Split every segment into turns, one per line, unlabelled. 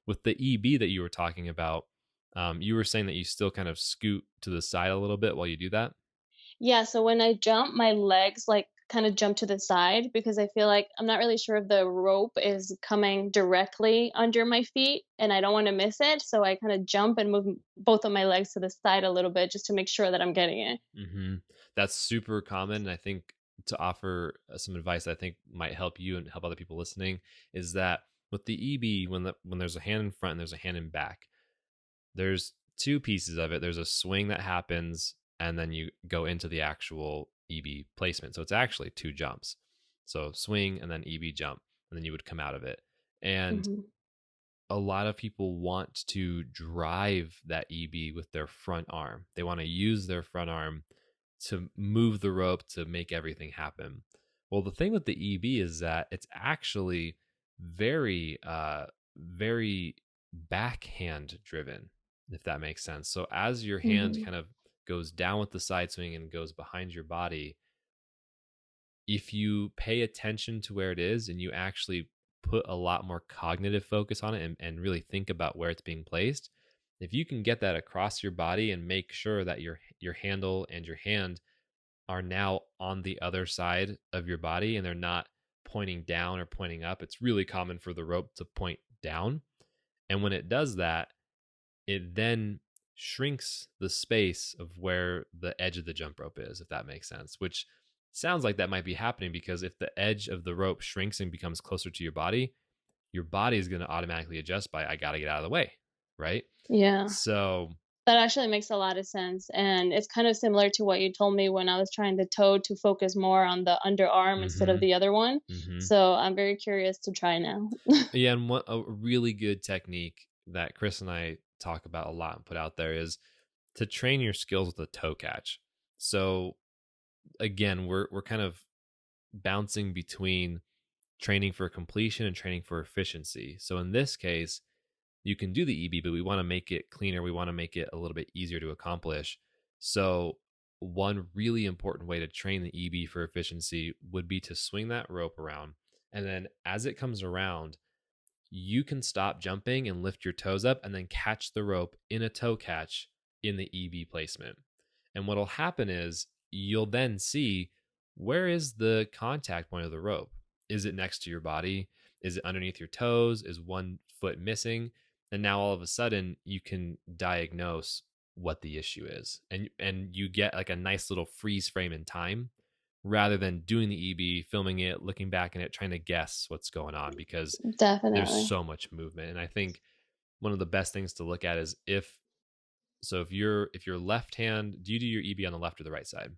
with the EB that you were talking about, you were saying that you still kind of scoot to the side a little bit while you do that.
Yeah, so when I jump, my legs, like, kinda jump to the side because I feel like I'm not really sure if the rope is coming directly under my feet, and I don't wanna miss it, so I kinda jump and move both of my legs to the side a little bit just to make sure that I'm getting it.
hmm That's super common. And I think to offer some advice that I think might help you and help other people listening is that with the EB, when there's a hand in front and there's a hand in back, there's two pieces of it. There's a swing that happens, and then you go into the actual EB placement. So it's actually two jumps. So swing and then EB jump, and then you would come out of it. And
Mhm.
a lot of people want to drive that EB with their front arm. They want to use their front arm to move the rope to make everything happen. Well, the thing with the EB is that it's actually very backhand driven, if that makes sense. So as your hand
Mhm.
kind of goes down with the side swing and goes behind your body, if you pay attention to where it is and you actually put a lot more cognitive focus on it and really think about where it's being placed, if you can get that across your body and make sure that your handle and your hand are now on the other side of your body and they're not pointing down or pointing up. It's really common for the rope to point down. And when it does that, it then shrinks the space of where the edge of the jump rope is, if that makes sense, which sounds like that might be happening because if the edge of the rope shrinks and becomes closer to your body is going to automatically adjust by, I got to get out of the way. Right.
Yeah.
So,
That actually makes a lot of sense, and it's kind of similar to what you told me when I was trying to toe to focus more on the underarm instead of
hmm
the other one.
hmm
So I'm very curious to try now.
yeah. And what a really good technique that Chris and I talk about a lot and put out there is to train your skills with a toe catch. So again, we're kind of bouncing between training for completion and training for efficiency. So in this case, you can do the EB, but we want to make it cleaner. We want to make it a little bit easier to accomplish. So one really important way to train the EB for efficiency would be to swing that rope around. And then as it comes around, you can stop jumping and lift your toes up and then catch the rope in a toe catch in the EB placement. And what'll happen is you'll then see, where is the contact point of the rope? Is it next to your body? Is it underneath your toes? Is one foot missing? And now all of a sudden you can diagnose what the issue is. And you get like a nice little freeze frame in time rather than doing the EB, filming it, looking back in it, trying to guess what's going on because there's
Definitely.
so much movement. And I think one of the best things to look at is if your left hand, do you do your EB on the left or the right side?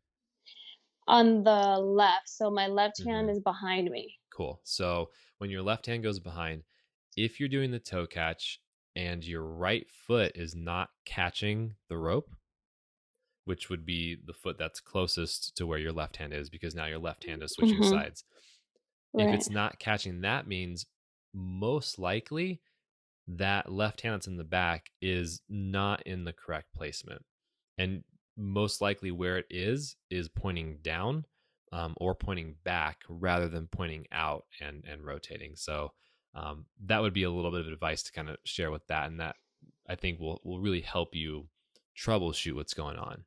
On the left, so my left hand
hmm
is behind me.
Cool. So when your left hand goes behind, if you're doing the toe catch and your right foot is not catching the rope, which would be the foot that's closest to where your left hand is, because now your left hand is switching
Mhm.
sides. If
Right.
it's not catching, that means most likely that left hand that's in the back is not in the correct placement. And most likely where it is pointing down or pointing back rather than pointing out and rotating. So that would be a little bit of advice to kind of share with that. And that I think will really help you troubleshoot what's going on.